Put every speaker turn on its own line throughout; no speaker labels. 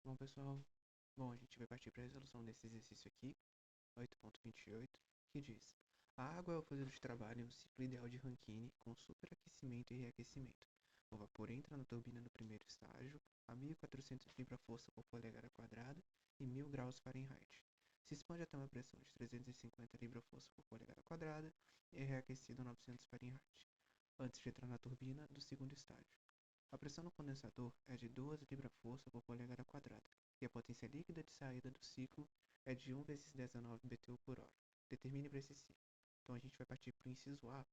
Bom, pessoal, a gente vai partir para a resolução desse exercício aqui, 8.28, que diz: a água é o fluido de trabalho em um ciclo ideal de Rankine com superaquecimento e reaquecimento. O vapor entra na turbina no primeiro estágio a 1400 libra-força por polegar quadrado e 1000 graus Fahrenheit. Se expande até uma pressão de 350 libra-força por polegar quadrada e é reaquecido a 900 Fahrenheit, antes de entrar na turbina do segundo estágio. A pressão no condensador é de 2 libra-força por polegar quadrada, e a potência líquida de saída do ciclo é de 1 vezes 19 BTU por hora. Determine para esse ciclo. Então a gente vai partir para o inciso A,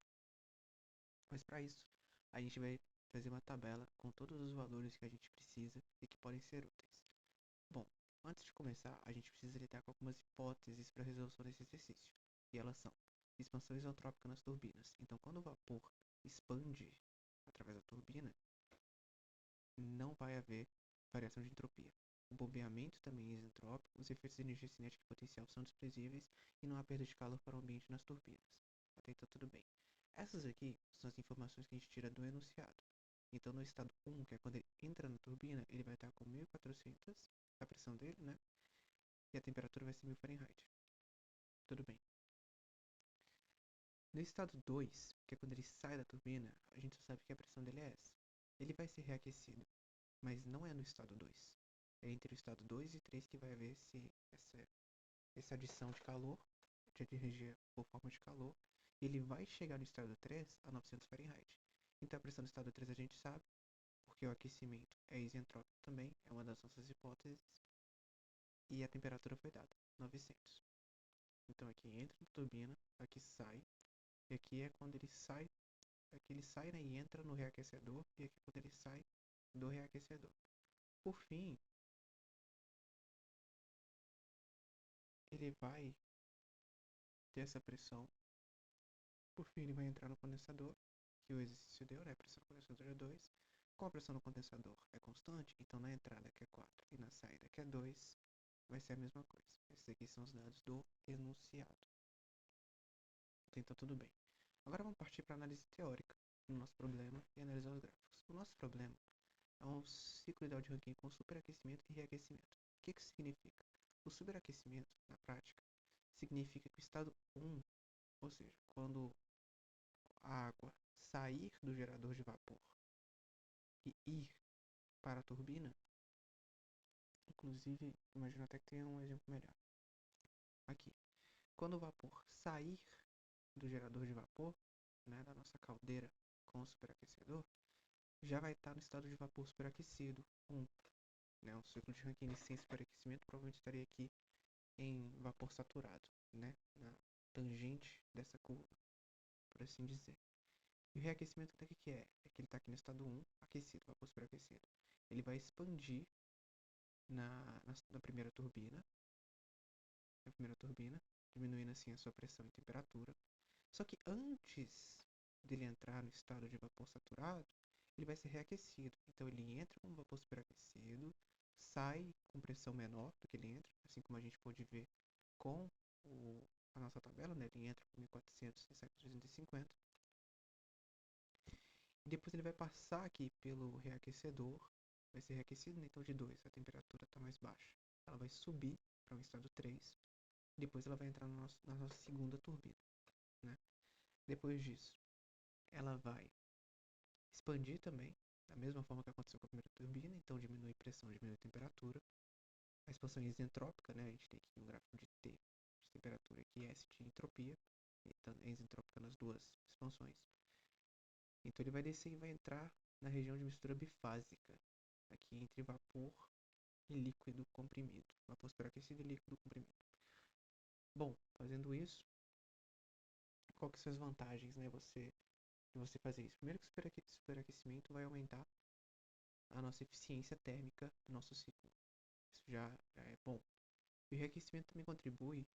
mas para isso a gente vai fazer uma tabela com todos os valores que a gente precisa e que podem ser úteis. Bom, antes de começar, a gente precisa lidar com algumas hipóteses para a resolução desse exercício, e elas são: expansão isotrópica nas turbinas. Então, quando o vapor expande através da turbina, não vai haver variação de entropia. O bombeamento também é isentrópico, os efeitos de energia cinética e potencial são desprezíveis e não há perda de calor para o ambiente nas turbinas. Até então tudo bem. Essas aqui são as informações que a gente tira do enunciado. Então no estado 1, que é quando ele entra na turbina, ele vai estar com 1400, a pressão dele, né? E a temperatura vai ser 1000 Fahrenheit. Tudo bem. No estado 2, que é quando ele sai da turbina, a gente só sabe que a pressão dele é essa. Ele vai ser reaquecido, mas não é no estado 2. É entre o estado 2 e 3 que vai haver essa adição de calor, de energia por forma de calor. Ele vai chegar no estado 3 a 900 Fahrenheit. Então a pressão do estado 3 a gente sabe, porque o aquecimento é isentrópico também, é uma das nossas hipóteses. E a temperatura foi dada, 900. Então aqui entra na turbina, aqui sai, e aqui é quando ele sai, aqui ele sai, né, e entra no reaquecedor, e aqui é quando ele sai do reaquecedor. Por fim, ele vai ter essa pressão. Por fim, ele vai entrar no condensador, que o exercício deu, né? A pressão no condensador é 2. Como a pressão no condensador é constante, então na entrada que é 4 e na saída que é 2, vai ser a mesma coisa. Esses aqui são os dados do enunciado. Então tudo bem. Agora vamos partir para a análise teórica do nosso problema e analisar os gráficos. O nosso problema é um ciclo ideal de Rankine com superaquecimento e reaquecimento. O que isso significa? O superaquecimento, na prática, significa que o estado 1, ou seja, quando a água sair do gerador de vapor e ir para a turbina, inclusive, imagino até que tenha um exemplo melhor. Aqui, quando o vapor sair do gerador de vapor, né, da nossa caldeira com o superaquecedor, já vai estar no estado de vapor superaquecido 1. Né, um ciclo de Rankine sem superaquecimento provavelmente estaria aqui em vapor saturado, né, na tangente dessa curva, por assim dizer. E o reaquecimento daqui que é? É que ele está aqui no estado 1, aquecido, vapor superaquecido. Ele vai expandir na primeira turbina, diminuindo assim a sua pressão e temperatura. Só que antes dele entrar no estado de vapor saturado, ele vai ser reaquecido. Então ele entra com vapor superaquecido, sai com pressão menor do que ele entra, assim como a gente pode ver com a nossa tabela, né? Ele entra com 1400 e sai com 350. E depois ele vai passar aqui pelo reaquecedor, vai ser reaquecido, né? Então de 2 a temperatura está mais baixa. Ela vai subir para um estado 3, depois ela vai entrar na nossa segunda turbina, né? Depois disso, ela vai expandir também, da mesma forma que aconteceu com a primeira turbina, então diminui pressão, diminui temperatura. A expansão é isentrópica, né? A gente tem aqui um gráfico de T de temperatura e S de entropia, então é isentrópica nas duas expansões. Então ele vai descer e vai entrar na região de mistura bifásica, aqui entre vapor e líquido comprimido, vapor superaquecido e líquido comprimido. Bom, fazendo isso, qual que são as vantagens, né, de você fazer isso? Primeiro que o superaquecimento vai aumentar a nossa eficiência térmica do nosso ciclo. Isso já é bom. E o reaquecimento também contribui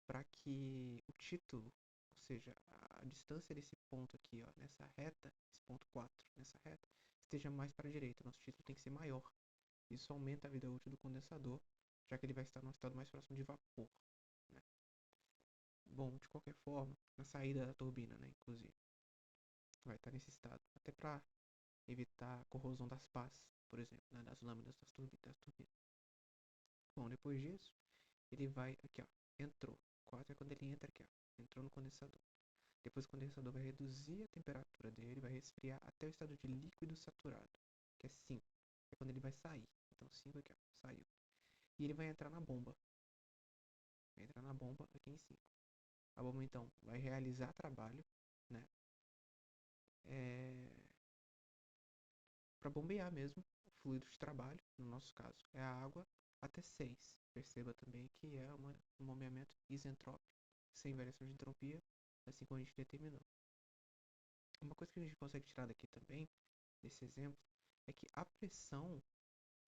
para que o título, ou seja, a distância desse ponto aqui, ó, nessa reta, esse ponto 4, nessa reta, esteja mais para a direita. Nosso título tem que ser maior. Isso aumenta a vida útil do condensador, já que ele vai estar num estado mais próximo de vapor, né? Bom, de qualquer forma, na saída da turbina, né, inclusive, vai estar nesse estado, até para evitar a corrosão das pás, por exemplo, né, das lâminas das turbinas. Bom, depois disso, ele vai aqui, ó, entrou. 4 é quando ele entra aqui, ó, entrou no condensador. Depois o condensador vai reduzir a temperatura dele, vai resfriar até o estado de líquido saturado, que é 5. É quando ele vai sair. Então 5 aqui, ó, saiu. E ele vai entrar na bomba. Vai entrar na bomba aqui em 5. A bomba então vai realizar trabalho, né? Para bombear mesmo o fluido de trabalho, no nosso caso é a água, até 6. Perceba também que é um bombeamento isentrópico, sem variação de entropia, assim como a gente determinou. Uma coisa que a gente consegue tirar daqui também, desse exemplo, é que a pressão,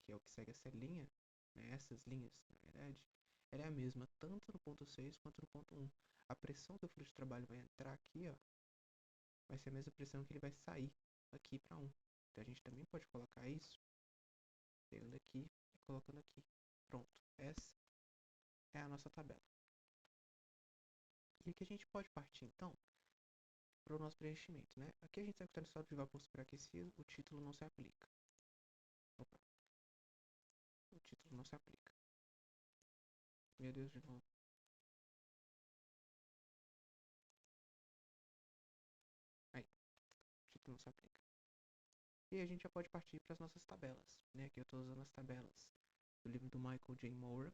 que é o que segue essa linha, né, essas linhas, na verdade, ela é a mesma tanto no ponto 6 quanto no ponto 1. A pressão que o fluxo de trabalho vai entrar aqui, ó, vai ser a mesma pressão que ele vai sair aqui para 1. Então a gente também pode colocar isso, pegando aqui e colocando aqui. Pronto, essa é a nossa tabela. E aqui a gente pode partir, então, para o nosso preenchimento, né? Aqui a gente sabe que está no estado de vapor superaquecido, o título não se aplica. Opa, o título não se aplica. Meu Deus, de novo. Aí, o título não se aplica. E a gente já pode partir para as nossas tabelas, né? Aqui eu estou usando as tabelas do livro do Michael J. Moore,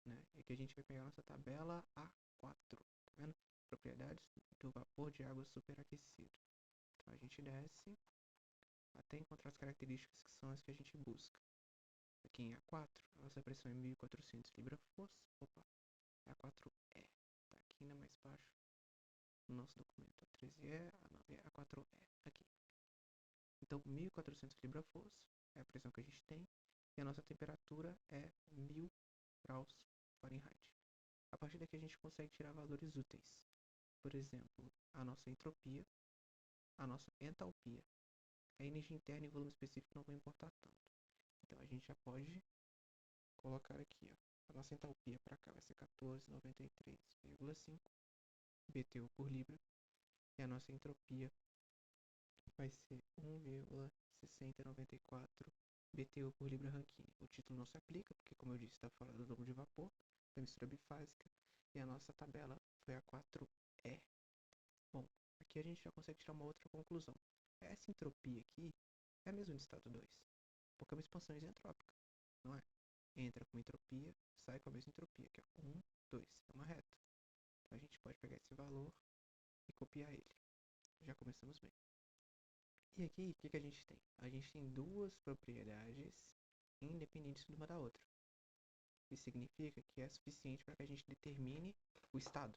né? E aqui a gente vai pegar a nossa tabela A4, tá vendo? Propriedades do vapor de água superaquecido. Então a gente desce até encontrar as características que são as que a gente busca. Aqui em A4, a nossa pressão é 1400 libra-força. Opa, é A4E. Tá aqui ainda mais baixo no nosso documento. A13E, A9E, A4E. Aqui. Então, 1400 libra-força é a pressão que a gente tem. E a nossa temperatura é 1000 graus Fahrenheit. A partir daqui a gente consegue tirar valores úteis. Por exemplo, a nossa entropia, a nossa entalpia. A energia interna e volume específico não vão importar tanto. Então a gente já pode colocar aqui, ó. A nossa entalpia para cá vai ser 1493,5 BTU por libra. E a nossa entropia vai ser 1,6094 BTU por libra Rankine. O título não se aplica, porque como eu disse, está fora do domo de vapor, da mistura bifásica. E a nossa tabela foi a 4E. Bom, aqui a gente já consegue tirar uma outra conclusão. Essa entropia aqui é a mesma do estado 2, porque é uma expansão isentrópica, não é? Entra com entropia, sai com a mesma entropia, que é 1, 2, é uma reta. Então a gente pode pegar esse valor e copiar ele. Já começamos bem. E aqui, o que a gente tem? A gente tem duas propriedades independentes uma da outra. Isso significa que é suficiente para que a gente determine o estado,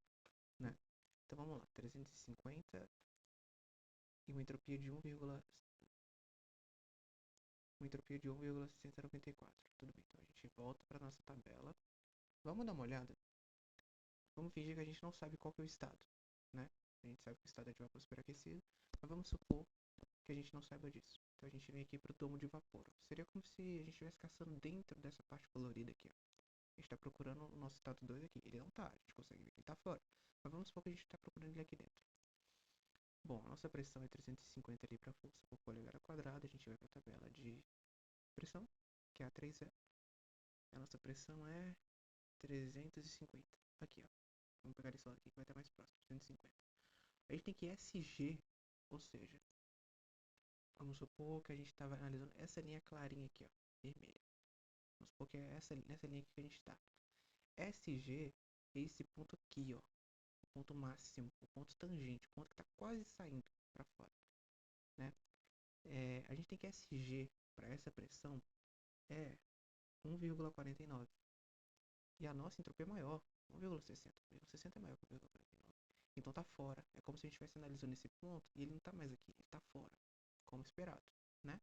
né? Então vamos lá, 350 e uma entropia de 1,694. Tudo bem, então a gente volta para nossa tabela. Vamos dar uma olhada. Vamos fingir que a gente não sabe qual que é o estado, né? A gente sabe que o estado é de vapor superaquecido, mas vamos supor que a gente não saiba disso. Então a gente vem aqui para o domo de vapor. Seria como se a gente estivesse caçando dentro dessa parte colorida aqui, ó. A gente está procurando o nosso estado 2 aqui. Ele não tá, a gente consegue ver que ele está fora. Mas vamos supor que a gente está procurando ele aqui dentro. Bom, a nossa pressão é 350 libra-força por polegar quadrada. A gente vai para a tabela de pressão, que é a 3E. A nossa pressão é 350. Aqui, ó. Vamos pegar esse lado aqui que vai estar mais próximo. 350. A gente tem que SG, ou seja, vamos supor que a gente estava analisando essa linha clarinha aqui, ó, vermelha. Vamos supor que é nessa linha aqui que a gente está. SG é esse ponto aqui, ó, o ponto máximo, o ponto tangente, o ponto que está quase saindo para fora, né? A gente tem que SG para essa pressão é 1,49. E a nossa entropia é maior, 1,60. 1,60 é maior que 1,49. Então tá fora. É como se a gente estivesse analisando esse ponto e ele não tá mais aqui, ele tá fora, como esperado, né?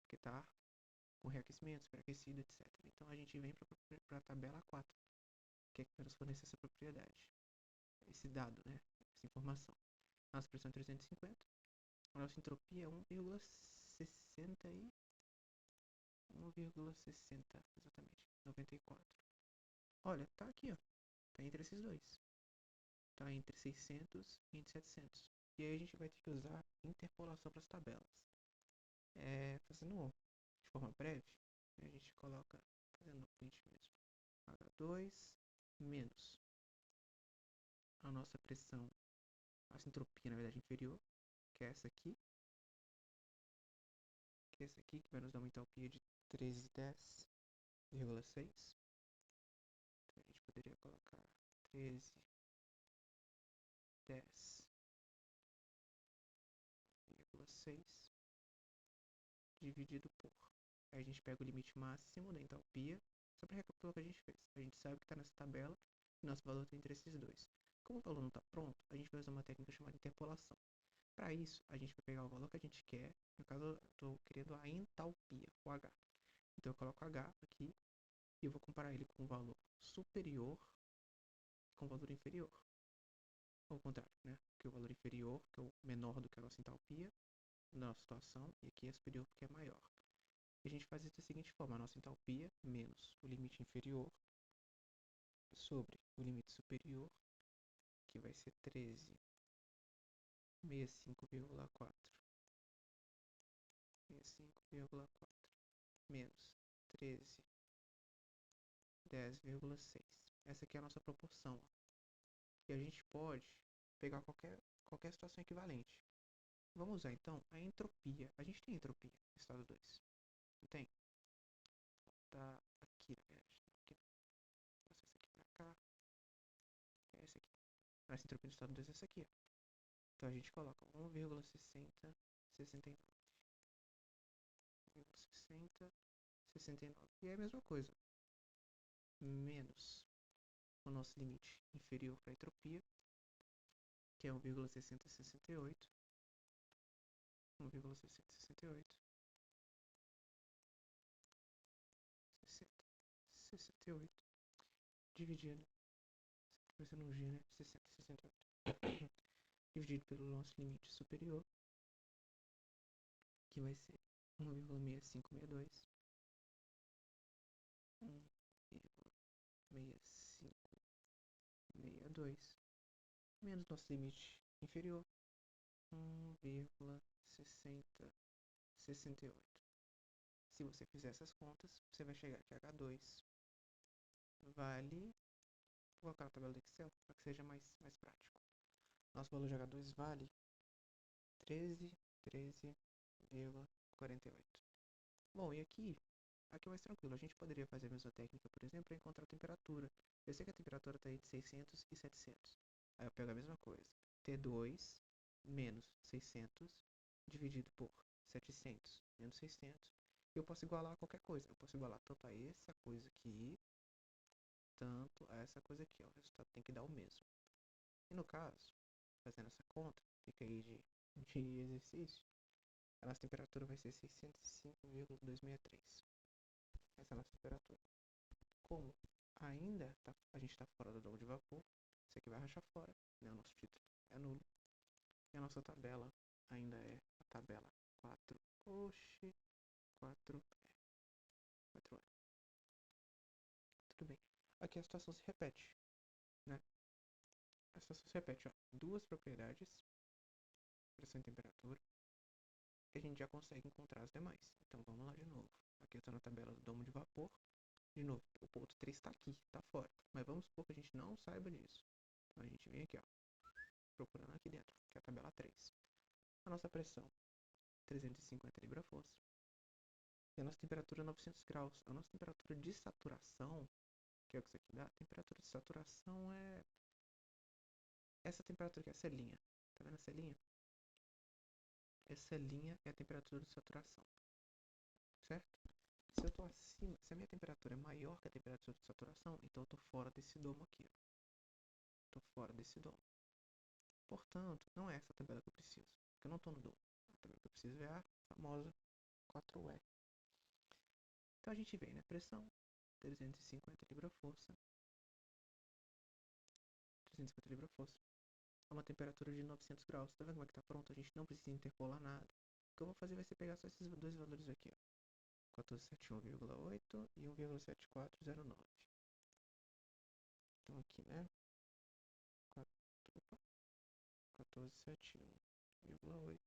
Porque tá com reaquecimento, superaquecido, etc. Então a gente vem para a tabela 4, que é que nos fornece essa propriedade, esse dado, né? Essa informação. A nossa pressão é 350, a nossa entropia é 1,60 e 1,60 exatamente, 94. Olha, tá aqui, ó. Tá entre esses dois. Tá entre 600 e entre 700. E aí a gente vai ter que usar interpolação para as tabelas. Fazendo de forma breve, a gente coloca, fazendo print mesmo. H2 menos a nossa pressão, nossa entropia, na verdade, inferior, que é essa aqui, que vai nos dar uma entalpia de 1310,6. Então, a gente poderia colocar 1310,6 dividido por. Aí a gente pega o limite máximo da entalpia, só para recapitular o que a gente fez. A gente sabe que está nessa tabela e nosso valor está entre esses dois. Como o valor não está pronto, a gente vai usar uma técnica chamada interpolação. Para isso, a gente vai pegar o valor que a gente quer. No caso, eu estou querendo a entalpia, o H. Então eu coloco H aqui e eu vou comparar ele com o valor superior com o valor inferior. Ou ao contrário, né? Porque o valor inferior, que é o menor do que a nossa entalpia, na nossa situação, e aqui é superior porque é maior. E a gente faz isso da seguinte forma: a nossa entalpia menos o limite inferior sobre o limite superior, que vai ser 1365,4. 65,4 menos 1310,6. Essa aqui é a nossa proporção. E a gente pode pegar qualquer situação equivalente. Vamos usar então a entropia. A gente tem entropia no estado 2. Não tem? Tá aqui, na verdade. Aqui. Passa essa aqui pra cá. É essa aqui. Nossa entropia no estado 2 é essa aqui. Ó. Então a gente coloca 1,6069. 1,6069. E é a mesma coisa. Menos o nosso limite inferior para a entropia, que é 1,668. 1,668. 68 dividido, parecendo um G, né? 60, 68. Dividido pelo nosso limite superior, que vai ser 1,6562. 1,6562 menos nosso limite inferior, 1,6068. Se você fizer essas contas, você vai chegar que H2 vale. Vou colocar na tabela do Excel para que seja mais prático. Nosso valor de H2 vale 13,48. Bom, e aqui é mais tranquilo. A gente poderia fazer a mesma técnica, por exemplo, para encontrar a temperatura. Eu sei que a temperatura está entre 600 e 700. Aí eu pego a mesma coisa. T2 menos 600 dividido por 700 menos 600. Eu posso igualar a qualquer coisa. Eu posso igualar tanto a essa coisa aqui, tanto a essa coisa aqui. Ó. O resultado tem que dar o mesmo. E no caso, fazendo essa conta, fica aí de exercício, a nossa temperatura vai ser 605,263. Essa é a nossa temperatura. Como ainda a gente está fora do domo de vapor, isso aqui vai rachar fora, né? O nosso título é nulo. E a nossa tabela ainda é a tabela 4. Oxi, 4 4 Tudo bem. Aqui a situação se repete, né? A situação se repete, ó. Duas propriedades, pressão e temperatura, e a gente já consegue encontrar as demais. Então vamos lá de novo. Aqui eu estou na tabela do domo de vapor. De novo, o ponto 3 está aqui, está fora. Mas vamos supor que a gente não saiba disso. Então a gente vem aqui, ó, procurando aqui dentro, que é a tabela 3. A nossa pressão, 350 libra-força. E a nossa temperatura, 900 graus. A nossa temperatura de saturação, que é o que isso aqui dá, a temperatura de saturação é essa temperatura aqui, essa linha. Tá vendo essa linha? Essa linha é a temperatura de saturação. Certo? Se eu estou acima, se a minha temperatura é maior que a temperatura de saturação, então eu estou fora desse domo aqui. Estou fora desse domo. Portanto, não é essa tabela que eu preciso, porque eu não estou no domo. A tabela que eu preciso é a famosa 4E. Então a gente vem, né? Pressão, 350 libra-força. 350 libra-força. A uma temperatura de 900 graus. Tá vendo como é que tá pronto? A gente não precisa interpolar nada. O que eu vou fazer vai ser pegar só esses dois valores aqui, ó. 1471,8 e 1,7409. Então aqui, né? 1471,8.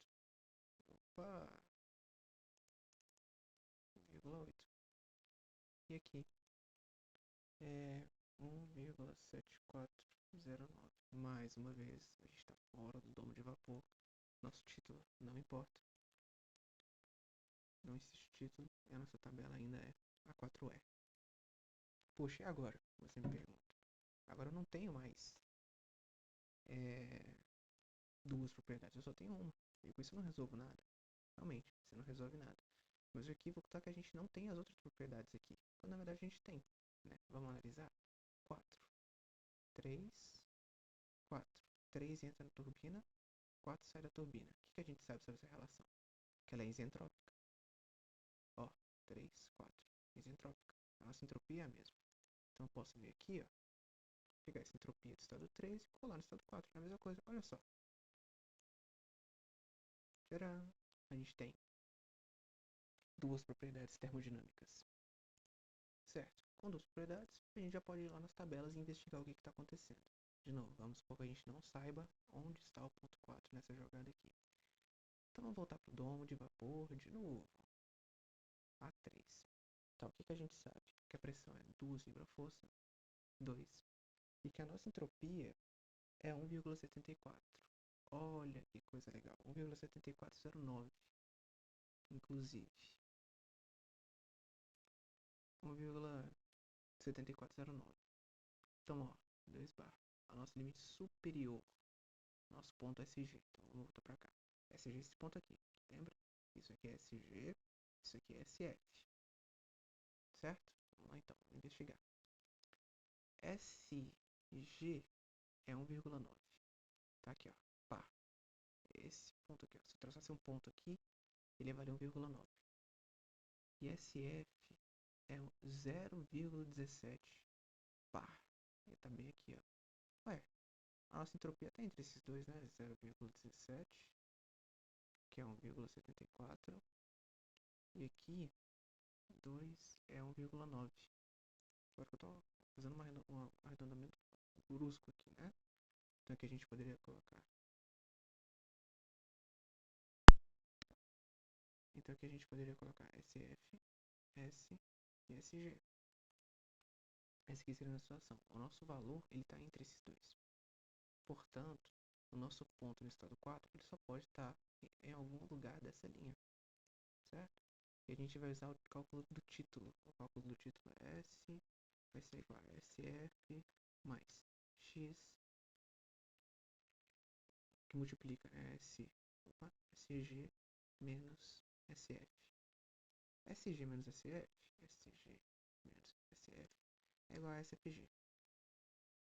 Opa! 1,8. E aqui, é 1,7409. Mais uma vez, a gente está fora do domo de vapor. Nosso título não importa. Não existe título e a nossa tabela ainda é a 4E. Poxa, e agora? Você me pergunta. Agora eu não tenho mais duas propriedades, eu só tenho uma. E com isso eu não resolvo nada. Realmente, você não resolve nada. Mas o equívoco está que a gente não tem as outras propriedades aqui. Quando na verdade a gente tem. Né? Vamos analisar. 4, 3, 4. 3 entra na turbina, 4 sai da turbina. O que a gente sabe sobre essa relação? Que ela é isentrópica. Ó, 3, 4. Isentrópica. A nossa entropia é a mesma. Então eu posso vir aqui, ó, pegar essa entropia do estado 3 e colar no estado 4. É a mesma coisa. Olha só. Tcharam! A gente tem duas propriedades termodinâmicas. Certo? Com duas propriedades, a gente já pode ir lá nas tabelas e investigar o que está acontecendo. De novo, vamos supor que a gente não saiba onde está o ponto 4 nessa jogada aqui. Então vamos voltar para o domo de vapor de novo. A3. Então, o que a gente sabe? Que a pressão é 2 libra força, 2. E que a nossa entropia é 1,74. Olha que coisa legal. 1,7409. Inclusive. 1,7409. Então, ó, 2 bar. O nosso limite superior. Nosso ponto SG. Então, vamos voltar para cá. SG é esse ponto aqui. Lembra? Isso aqui é SG. Isso aqui é SF. Certo? Vamos lá então. Vamos investigar. SG é 1,9. Tá aqui, ó. Pá. Esse ponto aqui, ó. Se eu trouxesse um ponto aqui, ele ia valer 1,9. E SF é 0,17 par. Ele tá bem aqui, ó. Ué, a nossa entropia tá entre esses dois, né? 0,17, que é 1,74. E aqui, 2 é 1,9. Agora que eu tô fazendo um arredondamento brusco aqui, né? Então aqui a gente poderia colocar. Então aqui a gente poderia colocar SF, S e SG. Essa aqui seria a situação. O nosso valor, ele está entre esses dois. Portanto, o nosso ponto no estado 4, ele só pode estar em algum lugar dessa linha. Certo? E a gente vai usar o cálculo do título. O cálculo do título é S vai ser igual a SF mais X, que multiplica SG menos SF. SG menos SF, SG menos SF é igual a SFG,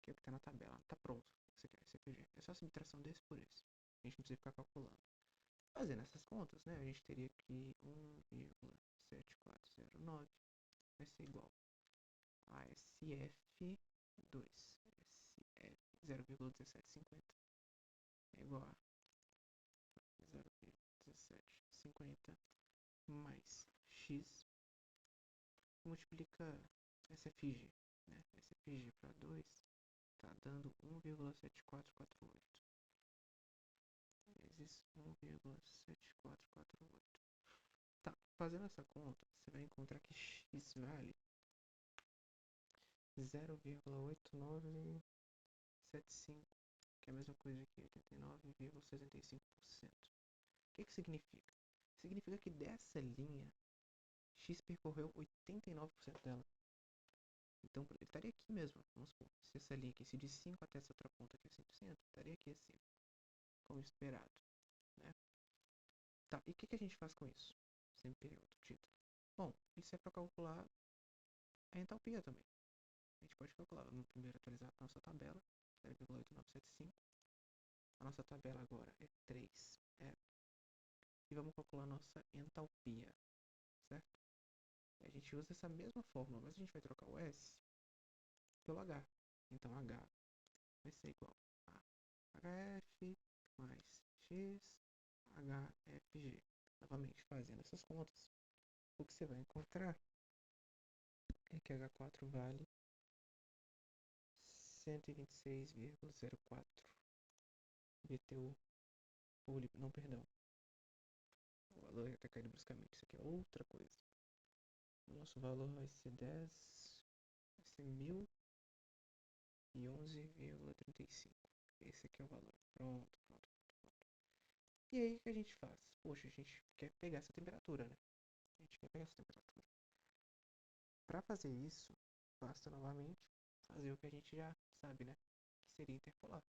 que é o que está na tabela. Tá pronto. Isso aqui é SFG. É só a subtração desse por esse. A gente não precisa ficar calculando. Fazendo essas contas, né, a gente teria que 1,7409 vai ser igual a SF2. SF 0,1750 é igual a 0,1750 mais X multiplica SFG, né? SFG para 2 está dando 1,7448 vezes 1,7448. Tá, fazendo essa conta, você vai encontrar que X vale 0,8975, que é a mesma coisa que 89,65%. O que significa? Significa que dessa linha, X percorreu 89% dela. Então, ele estaria aqui mesmo. Vamos supor, se essa linha aqui, se de 5 até essa outra ponta aqui é 100%, estaria aqui assim, como esperado. Né? Tá, e o que a gente faz com isso? Você me pergunta o título. Bom, isso é para calcular a entalpia também. A gente pode calcular. Vamos primeiro atualizar a nossa tabela, 0,8975. A nossa tabela agora é 3. E vamos calcular a nossa entalpia, certo? A gente usa essa mesma fórmula, mas a gente vai trocar o S pelo H. Então H vai ser igual a HF mais X HFG. Novamente, fazendo essas contas, o que você vai encontrar é que H4 vale 126,04 BTU por litro. Não, perdão. O valor está caindo bruscamente. Isso aqui é outra coisa. O nosso valor vai ser 10. ser 1011,35. Esse aqui é o valor. Pronto, pronto, pronto. E aí o que a gente faz? Poxa, a gente quer pegar essa temperatura, né? A gente quer pegar essa temperatura. Para fazer isso, basta novamente fazer o que a gente já sabe, né? Que seria interpolar.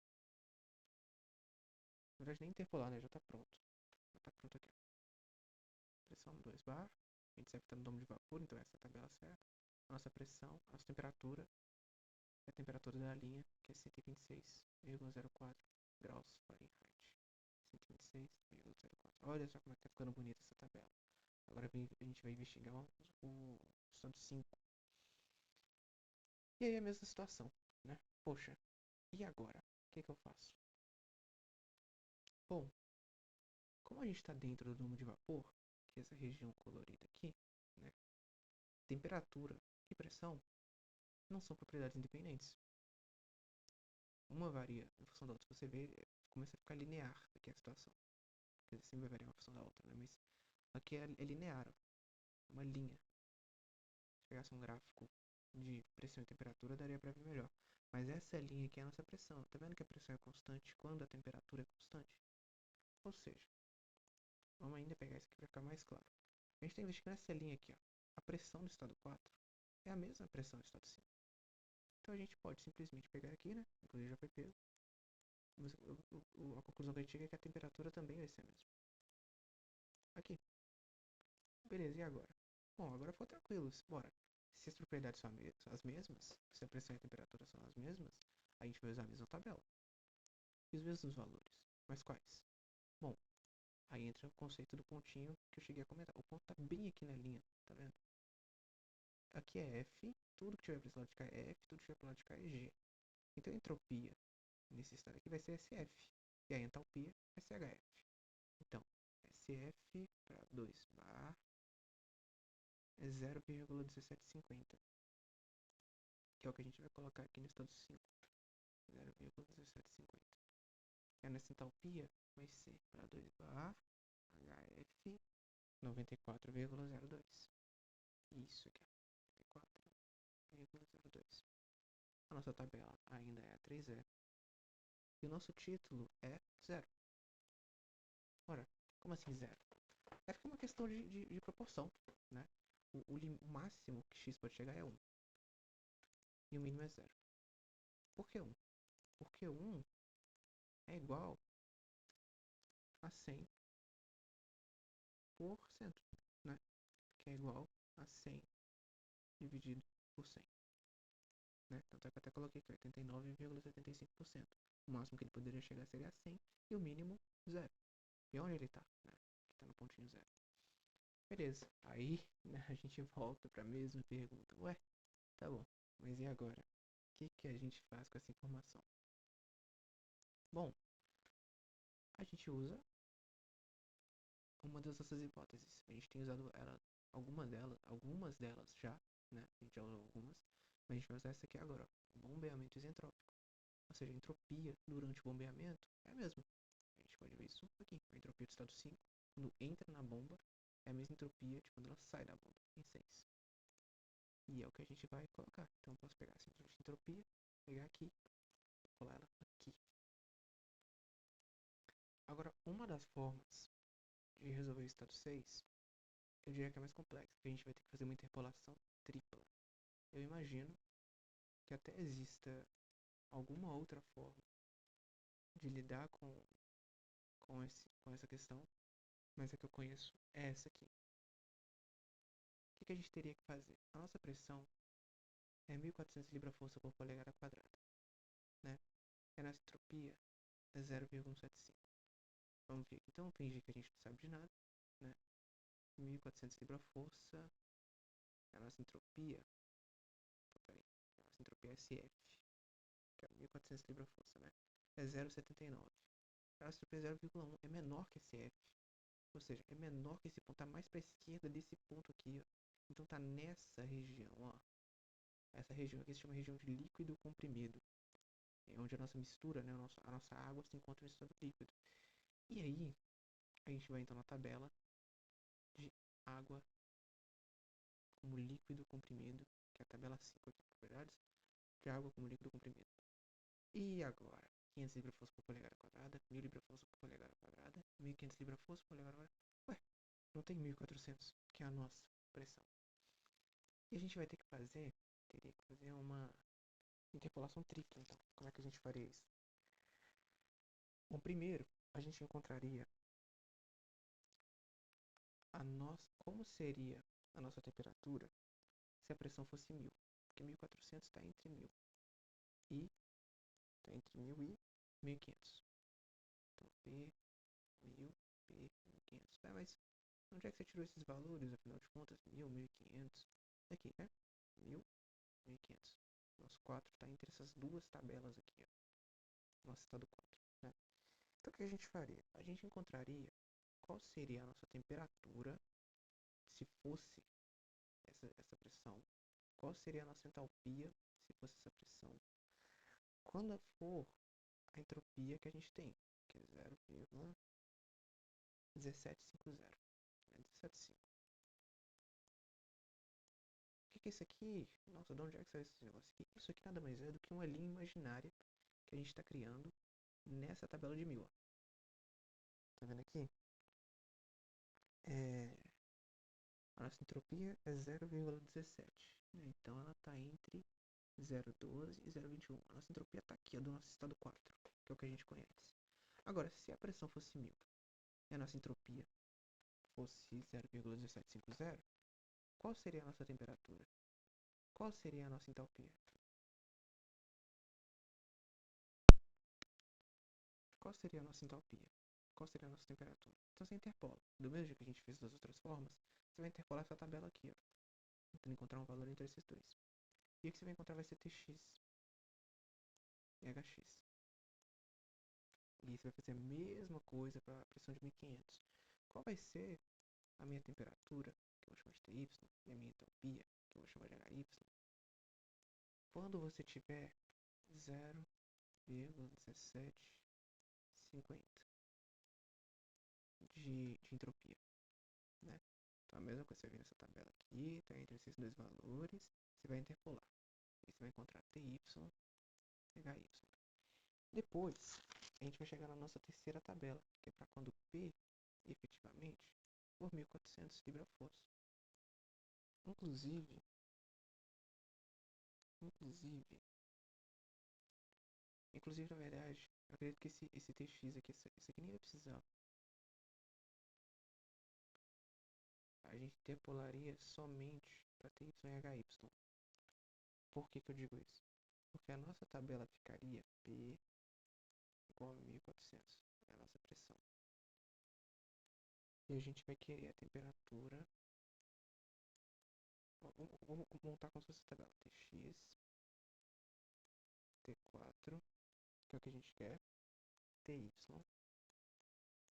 Na verdade, nem interpolar, né? Já tá pronto. Já tá pronto aqui. Pressão 2 bar. A gente sabe que tá no domo de vapor, então essa é a tabela certa. A nossa pressão, a nossa temperatura. E a temperatura da linha, que é 126,04 graus Fahrenheit. 126,04. Olha só como é que tá ficando bonita essa tabela. Agora a gente vai investigar o estado 5. E aí a mesma situação, né? Poxa, e agora? O que eu faço? Bom, como a gente está dentro do domo de vapor, que é essa região colorida aqui, né? Temperatura e pressão não são propriedades independentes. Uma varia em função da outra. Se você vê, começa a ficar linear aqui a situação. Quer dizer, sempre vai variar uma função da outra, né? Mas aqui é linear, ó. Uma linha. Se pegasse um gráfico de pressão e temperatura, daria para ver melhor. Mas essa linha aqui é a nossa pressão. Tá vendo que a pressão é constante quando a temperatura é constante? Ou seja, vamos ainda pegar isso aqui para ficar mais claro. A gente está investigando essa linha aqui, ó. A pressão do estado 4 é a mesma pressão do estado 5. Então a gente pode simplesmente pegar aqui, né? Inclusive já foi pego. Mas a conclusão que a gente chega é que a temperatura também vai ser a mesma. Aqui. Beleza, e agora? Bom, agora ficou tranquilo. Bora. Se as propriedades são as mesmas, se a pressão e a temperatura são as mesmas, a gente vai usar a mesma tabela. E os mesmos valores. Mas quais? Bom, aí entra o conceito do pontinho que eu cheguei a comentar. O ponto tá bem aqui na linha, tá vendo? Aqui é F, tudo que tiver para esse lado de cá é F, tudo que tiver para o lado de cá é G. Então a entropia nesse estado aqui vai ser SF. E a entalpia é CHF. Então, SF para 2 bar é 0,1750. Que é o que a gente vai colocar aqui no estado 5. 0,1750. E nessa entalpia vai ser para 2 bar HF 94,02. Isso aqui, 94,02. A nossa tabela ainda é a 3E. E o nosso título é 0. Ora, como assim 0? É porque é uma questão de proporção, né? O máximo que x pode chegar é 1. E o mínimo é 0. Por que 1? Porque 1 é igual a 100%, né? Que é igual a 100 dividido por 100. Né? Tanto é que eu até coloquei aqui 89,75%. O máximo que ele poderia chegar seria 100 e o mínimo 0. E onde ele está? Né? Que está no pontinho 0. Beleza. Aí, né, a gente volta para a mesma pergunta. Ué, tá bom. Mas e agora? O que a gente faz com essa informação? Bom, a gente usa uma das nossas hipóteses. A gente tem usado ela, algumas delas já, né? A gente já usou algumas, mas a gente vai usar essa aqui agora, ó, bombeamento isentrópico. Ou seja, a entropia durante o bombeamento é a mesma. A gente pode ver isso aqui. A entropia do estado 5, quando entra na bomba, é a mesma entropia de quando ela sai da bomba, em 6. E é o que a gente vai colocar. Então eu posso pegar simplesmente a entropia, pegar aqui, colar ela aqui. Agora, uma das formas de resolver o estado 6, eu diria que é mais complexa, porque a gente vai ter que fazer uma interpolação tripla. Eu imagino que até exista alguma outra forma de lidar com essa questão, mas a que eu conheço é essa aqui. O que a gente teria que fazer? A nossa pressão é 1.400 libra-força por polegada quadrada, né? E a nossa entropia é 0,175. Vamos ver aqui. Então, fingir que a gente não sabe de nada, né? 1.400 libra-força. A nossa entropia... Peraí. A nossa entropia é SF, que é 1.400 libra-força, né? É 0,79. A nossa entropia é 0,1. É menor que SF. Ou seja, é menor que esse ponto. Tá mais para a esquerda desse ponto aqui, ó. Então tá nessa região, ó. Essa região aqui se chama região de líquido comprimido. É onde a nossa mistura, né, a nossa água se encontra em estado líquido. E aí, a gente vai então na tabela de água como líquido comprimido, que é a tabela 5 aqui, propriedades de água como líquido comprimido. E agora? 500 libra-força por polegada quadrada, 1000 libra-força por polegada quadrada, 1500 libra-força por polegada quadrada. Ué, não tem 1400, que é a nossa pressão. E a gente vai ter que fazer, teria que fazer uma interpolação tripla, então. Como é que a gente faria isso? Bom, primeiro, a gente encontraria como seria a nossa temperatura se a pressão fosse 1000. Porque 1400 está entre 1000 e está entre 1000 e 1500. Então, P, 1000, P, 1500. Tá, mas onde é que você tirou esses valores, afinal de contas? 1000, 1500. Aqui, né? 1000, 1500. Nosso 4 está entre essas duas tabelas aqui, ó. Nosso estado 4, né? Então, o que a gente faria? A gente encontraria qual seria a nossa temperatura se fosse essa pressão. Qual seria a nossa entalpia se fosse essa pressão. Quando for a entropia que a gente tem, que é 0,1750. 17,5. O que é isso aqui? Nossa, de onde é que saiu esse negócio aqui? Isso aqui nada mais é do que uma linha imaginária que a gente está criando nessa tabela de 1000. Ó. Tá vendo aqui? A nossa entropia é 0,17. Né? Então ela está entre 0,12 e 0,21. A nossa entropia está aqui, ó, do nosso estado 4, que é o que a gente conhece. Agora, se a pressão fosse 1000 e a nossa entropia fosse 0,1750, qual seria a nossa temperatura? Qual seria a nossa entalpia? Qual seria a nossa entalpia? Qual seria a nossa temperatura? Então você interpola. Do mesmo jeito que a gente fez das outras formas, você vai interpolar essa tabela aqui, ó, tentando encontrar um valor entre esses dois. E o que você vai encontrar vai ser Tx e Hx. E você vai fazer a mesma coisa para a pressão de 1500. Qual vai ser a minha temperatura, que eu vou chamar de Ty, e a minha entalpia, que eu vou chamar de Hy, quando você tiver 0,1750 de entropia, né? Então a mesma coisa, você vem nessa tabela aqui, tá entre esses dois valores, você vai interpolar. Aí você vai encontrar Ty e Hy. Depois, a gente vai chegar na nossa terceira tabela, que é para quando P, efetivamente, for 1400 libra-força. Inclusive, na verdade, eu acredito que esse Tx aqui, esse aqui nem vai precisar. A gente interpolaria somente para Ty e Hy. Por que eu digo isso? Porque a nossa tabela ficaria P igual a 1400, é a nossa pressão. E a gente vai querer a temperatura. Vamos montar como se fosse a tabela Tx, T4, que é o que a gente quer, Ty.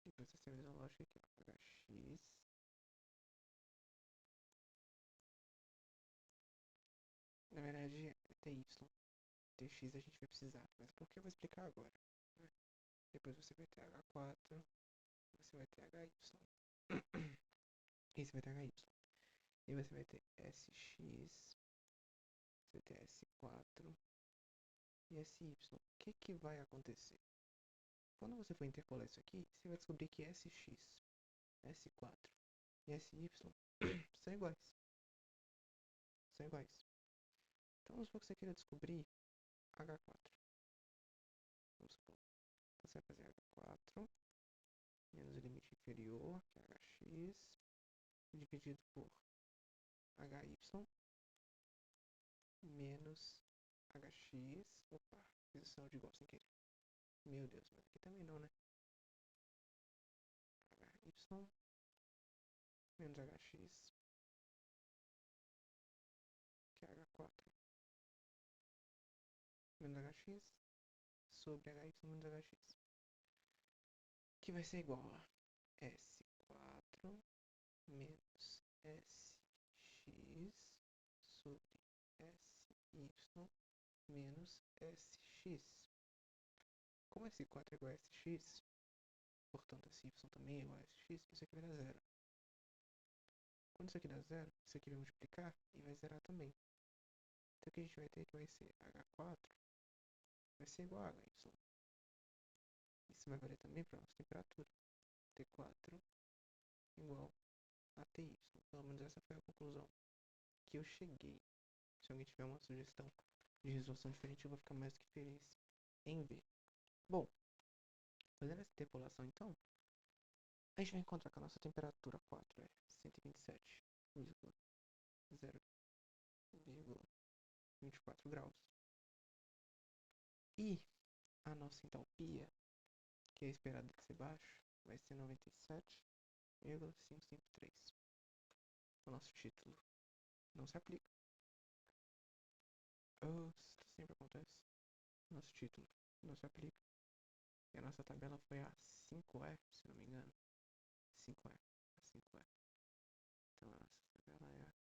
Depois essa é a mesma lógica aqui, ó, Hx. Na verdade, é Ty. Tx a gente vai precisar, mas por que eu vou explicar agora? Né? Depois você vai ter H4, você vai ter Hy. E você vai ter Hy. E você vai ter Sx, você vai ter S4 e Sy. O que vai acontecer? Quando você for interpolar isso aqui, você vai descobrir que Sx, S4 e Sy são iguais. São iguais. Então vamos supor que você queira descobrir H4. Vamos supor. Então você vai fazer H4 menos o limite inferior, que é Hx, dividido por Hy menos Hx. Opa, fiz o sinal de igual sem querer. Meu Deus, mas aqui também não, né? Hy menos Hx, que é H4 menos Hx, sobre Hy menos Hx. Que vai ser igual a S4 menos SX sobre SY menos SX. Como S4 é igual a SX, portanto SY também é igual a SX, isso aqui vai dar zero. Quando isso aqui dá zero, isso aqui vai multiplicar e vai zerar também. Então o que a gente vai ter que vai ser H4 vai ser igual a HY. Isso vai valer também para a nossa temperatura. T4 igual a TY. Pelo menos essa foi a conclusão que eu cheguei. Se alguém tiver uma sugestão de resolução diferente, eu vou ficar mais do que feliz em ver. Bom, fazendo essa interpolação então, a gente vai encontrar que a nossa temperatura 4 é 127,0,24 graus. E a nossa entalpia, que é esperada de ser baixa, vai ser 97,553. O nosso título não se aplica. Oh, isso sempre acontece. Nosso título não se aplica. E a nossa tabela foi a 5E, se não me engano. 5E. A 5E. Então a nossa tabela é a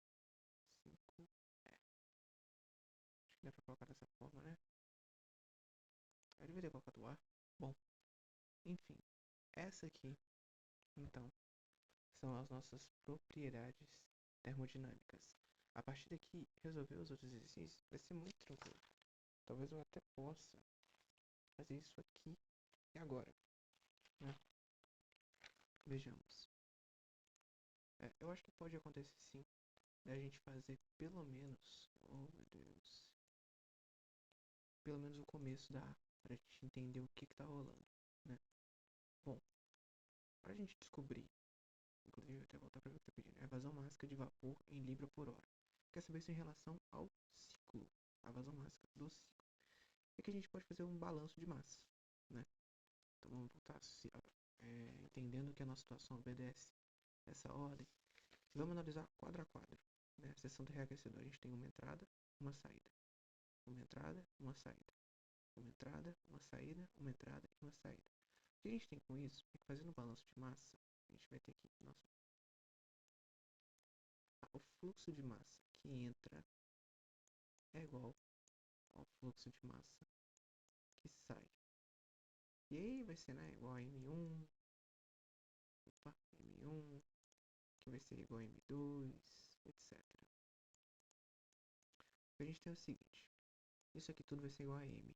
5E. Acho que dá pra colocar dessa forma, né? Eu devia ter colocado o A. Bom, enfim. Essa aqui, então, são as nossas propriedades termodinâmicas. A partir daqui, resolver os outros exercícios vai ser muito tranquilo. Talvez eu até possa fazer isso aqui e agora, né? Vejamos. Eu acho que pode acontecer sim, da gente fazer pelo menos, oh meu Deus, pelo menos o começo da pra gente entender o que tá rolando, né? Bom, pra gente descobrir, inclusive eu até voltar pra ver o que tá pedindo, é a vazão máxima de vapor em libra por hora. Quer saber isso em relação ao ciclo, a vazão máxima do ciclo. É que a gente pode fazer um balanço de massa, né? Então vamos voltar entendendo que a nossa situação obedece essa ordem. Vamos analisar quadro a quadro, né? A seção do reaquecedor, a gente tem uma entrada, uma saída. Uma entrada, uma saída. Uma entrada, uma saída, uma entrada e uma saída. O que a gente tem com isso é que fazendo o balanço de massa, a gente vai ter aqui, o fluxo de massa que entra é igual ao fluxo de massa que sai. E aí vai ser, né, igual a M1, M1, que vai ser igual a M2, etc. A gente tem o seguinte, isso aqui tudo vai ser igual a M.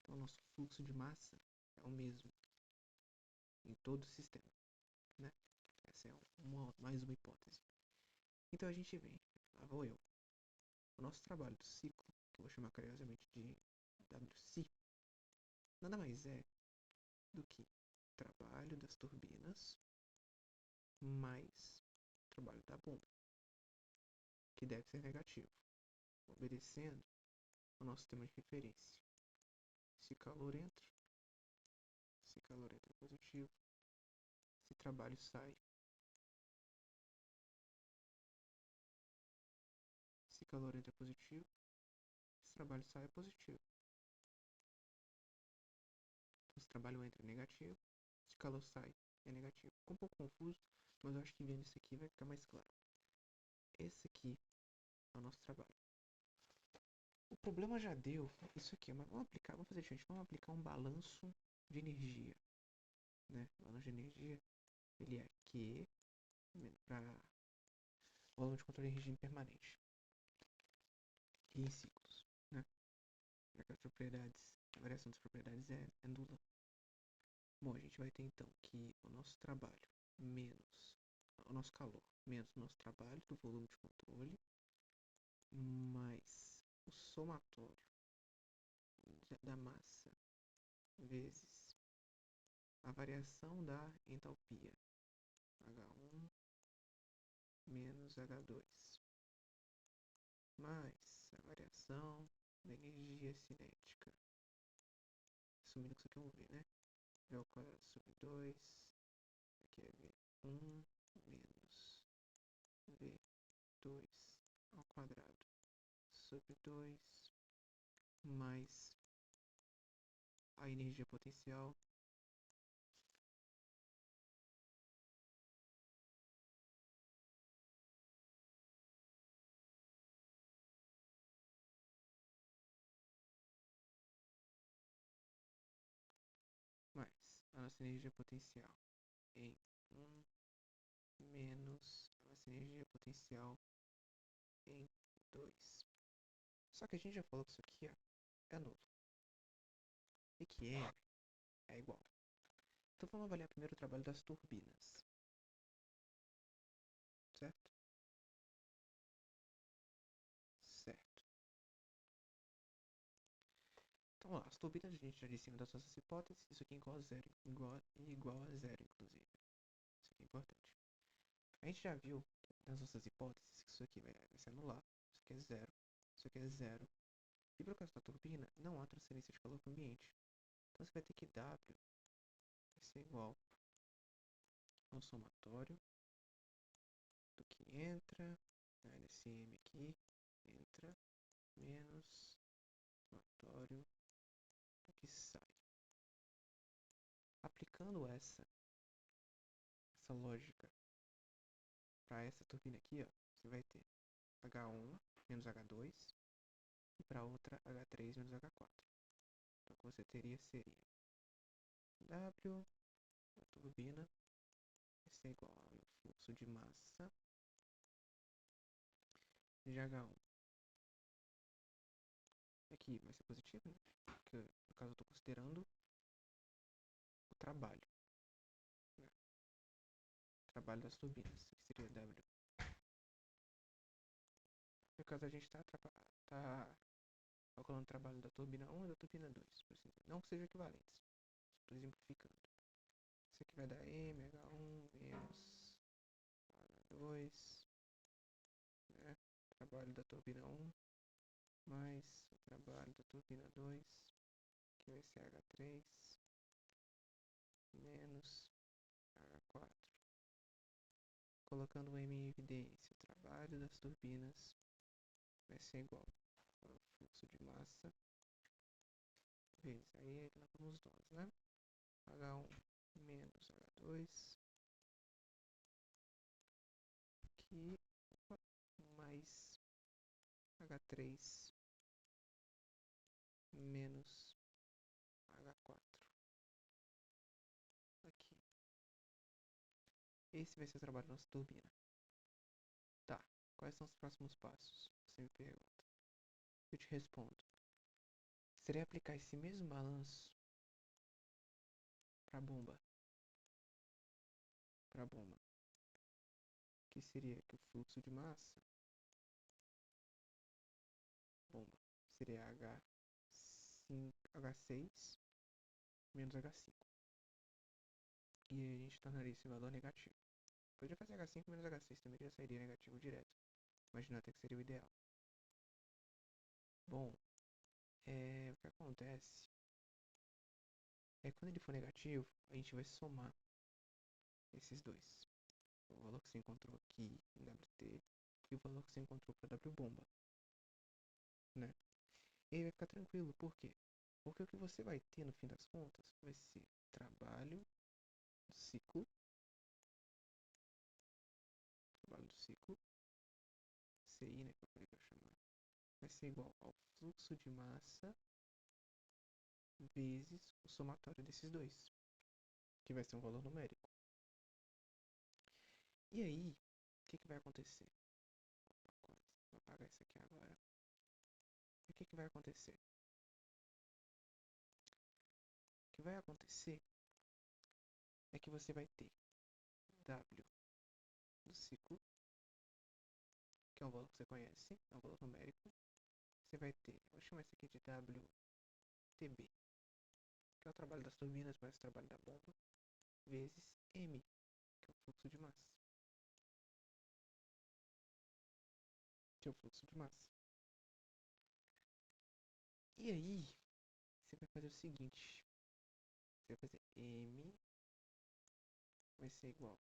Então o nosso fluxo de massa é o mesmo em todo o sistema, né? Essa é mais uma hipótese. Então a gente vem, lá vou eu. O nosso trabalho do ciclo, que eu vou chamar carinhosamente de WC, nada mais é do que trabalho das turbinas mais trabalho da bomba, que deve ser negativo, obedecendo o nosso tema de referência. Se calor entra é positivo, se trabalho sai, se calor entra é positivo, se trabalho sai é positivo. Então, se trabalho entra é negativo, se calor sai é negativo. Ficou um pouco confuso, mas eu acho que vendo isso aqui vai ficar mais claro. Esse aqui é o nosso trabalho. O problema já deu isso aqui, mas vamos fazer diferente, vamos aplicar um balanço de energia, né? O balanço de energia, ele é Q para volume de controle em regime permanente e em ciclos, né? Já que as propriedades, a variação das propriedades é nula. Bom, a gente vai ter então que o nosso trabalho menos o nosso calor menos o nosso trabalho do volume de controle mais o somatório da massa vezes a variação da entalpia H1 menos H2 mais a variação da energia cinética. Sumindo que isso aqui é um V, né? V ao quadrado sobre 2. Aqui é V1 menos V2 ao quadrado sobre 2 mais a energia potencial mais a nossa energia potencial em 1 menos a nossa energia potencial em Só que a gente já falou que isso aqui, ó, é nulo. E que M é igual. Então vamos avaliar primeiro o trabalho das turbinas. Certo? Certo. Então lá, as turbinas a gente já disse em uma das nossas hipóteses. Isso aqui é igual a zero. Igual a zero, inclusive. Isso aqui é importante. A gente já viu nas nossas hipóteses que isso aqui vai se anular. Isso aqui é zero. Isso aqui é zero. E para o caso da turbina, não há transferência de calor para o ambiente. Então você vai ter que W vai ser igual ao somatório do que entra, né, nesse M aqui, entra, menos somatório do que sai. Aplicando essa lógica para essa turbina aqui, ó, você vai ter H1 menos H2 e para outra H3 menos H4. Então o que você teria seria W da turbina vai ser igual ao fluxo de massa de H1. Aqui vai ser positivo, né? Porque no caso eu estou considerando o trabalho, né? O trabalho das turbinas, que seria W. No caso a gente está calculando o trabalho da turbina 1 e da turbina 2, por assim dizer. Não que sejam equivalentes, estou exemplificando. Isso aqui vai dar MH1 menos H2, né? Trabalho da turbina 1 mais o trabalho da turbina 2, que vai ser H3 menos H4. Colocando o M em evidência, o trabalho das turbinas vai ser igual ao fluxo de massa vezes, aí lá vamos nós, né? H1 menos H2 aqui, mais H3 menos H4 aqui. Esse vai ser o trabalho da nossa turbina. Tá, quais são os próximos passos? Você me pergunta. Eu te respondo. Seria aplicar esse mesmo balanço para a bomba. Para a bomba. Que seria que o fluxo de massa, bomba, seria H6 menos H5. E aí a gente tornaria esse valor negativo. Poderia fazer H5 menos H6 também, que já sairia negativo direto. Imaginar até que seria o ideal. Bom, o que acontece é que quando ele for negativo, a gente vai somar esses dois. O valor que você encontrou aqui em WT e o valor que você encontrou para W bomba, né? E aí vai ficar tranquilo, por quê? Porque o que você vai ter no fim das contas vai ser trabalho do ciclo, CI, né, que eu falei que eu ia chamar, vai ser igual ao fluxo de massa vezes o somatório desses dois, que vai ser um valor numérico. E aí, o que vai acontecer? Vou apagar isso aqui agora. E o que vai acontecer? O que vai acontecer é que você vai ter W do ciclo, que é um valor que você conhece, é um valor numérico. Você vai ter, vou chamar isso aqui de WTB, que é o trabalho das turbinas mais o trabalho da bomba, vezes M, que é o fluxo de massa. Que é o fluxo de massa. E aí, você vai fazer o seguinte. Você vai fazer M vai ser igual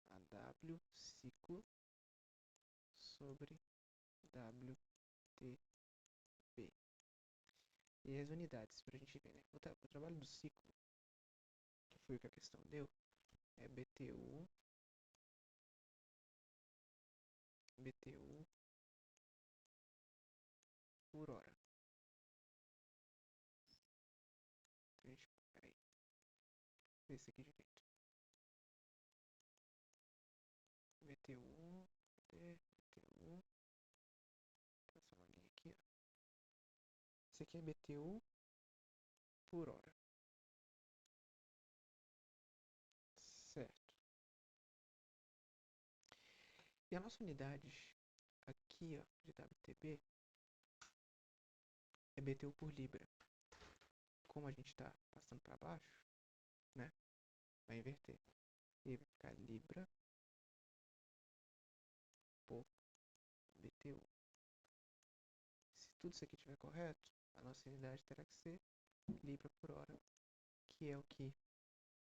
a W ciclo sobre WTB. E as unidades, pra gente ver, né? O trabalho do ciclo, que foi o que a questão deu, é BTU por hora. Então a gente, peraí, ver isso aqui direito. BTU, BTU, essa linha aqui, ó. Esse aqui é BTU por hora. Certo. E a nossa unidade aqui, ó, de WTB é BTU por libra. Como a gente está passando para baixo, né? Vai inverter. E vai ficar libra por BTU. Se tudo isso aqui estiver correto, a nossa unidade terá que ser libra por hora, que é o que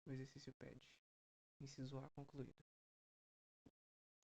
o exercício pede. Inciso A concluído.